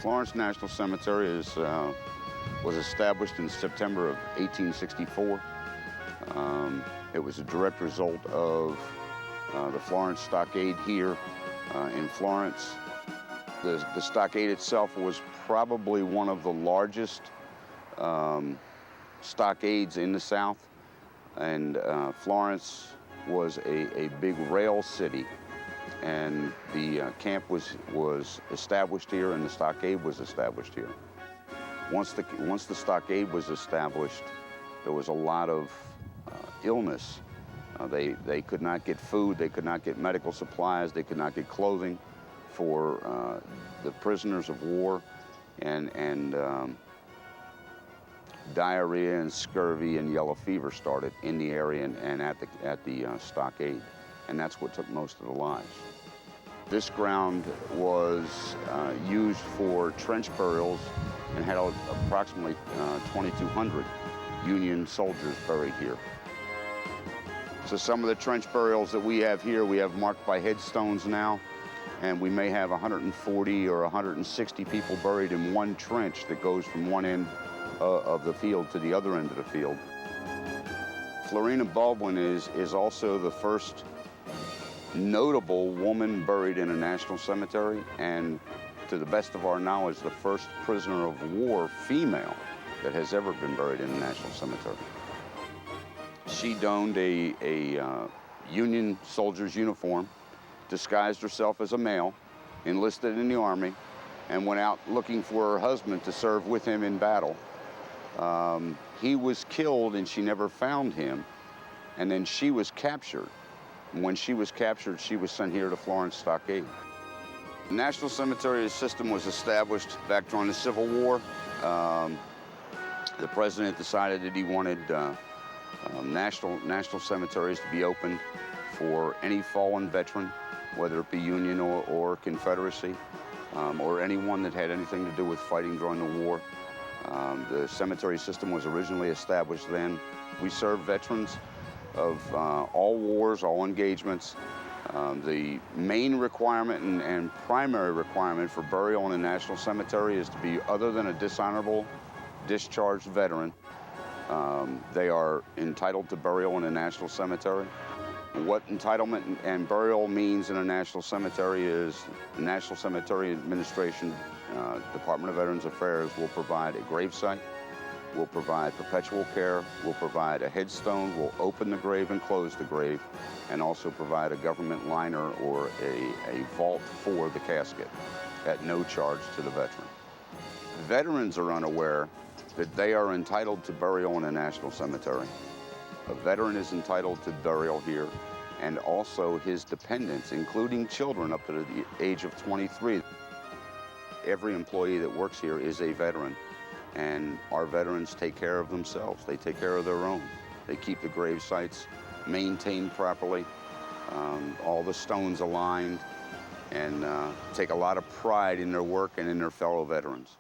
Florence National Cemetery was established in September of 1864. It was a direct result of the Florence Stockade here in Florence. The stockade itself was probably one of the largest stockades in the South, and Florence was a big rail city, and the camp was established here and the stockade was established here. Once the stockade was established, there was a lot of illness. They could not get food, they could not get medical supplies, they could not get clothing for the prisoners of war, and diarrhea and scurvy and yellow fever started in the area and at the stockade, and that's what took most of the lives. This ground was used for trench burials and had approximately 2,200 Union soldiers buried here. So some of the trench burials that we have here, we have marked by headstones now, and we may have 140 or 160 people buried in one trench that goes from one end of the field to the other end of the field. Florina Baldwin is also the first notable woman buried in a national cemetery, and to the best of our knowledge, the first prisoner of war female that has ever been buried in a national cemetery. She donned a Union soldier's uniform, disguised herself as a male, enlisted in the Army, and went out looking for her husband to serve with him in battle. He was killed and she never found him, and then she was captured. And when she was captured, she was sent here to Florence Stockade. The National Cemetery system was established back during the Civil War. The president decided that he wanted national cemeteries to be open for any fallen veteran, whether it be Union or Confederacy, or anyone that had anything to do with fighting during the war. The cemetery system was originally established then. We serve veterans of all wars, all engagements. The main requirement and primary requirement for burial in a national cemetery is to be other than a dishonorable discharged veteran. They are entitled to burial in a national cemetery. What entitlement and burial means in a national cemetery is the National Cemetery Administration, Department of Veterans Affairs will provide a gravesite, will provide perpetual care, will provide a headstone, will open the grave and close the grave, and also provide a government liner or a vault for the casket at no charge to the veteran. Veterans are unaware that they are entitled to burial in a national cemetery. A veteran is entitled to burial here, and also his dependents, including children up to the age of 23. Every employee that works here is a veteran, and our veterans take care of themselves. They take care of their own. They keep the grave sites maintained properly, all the stones aligned, and take a lot of pride in their work and in their fellow veterans.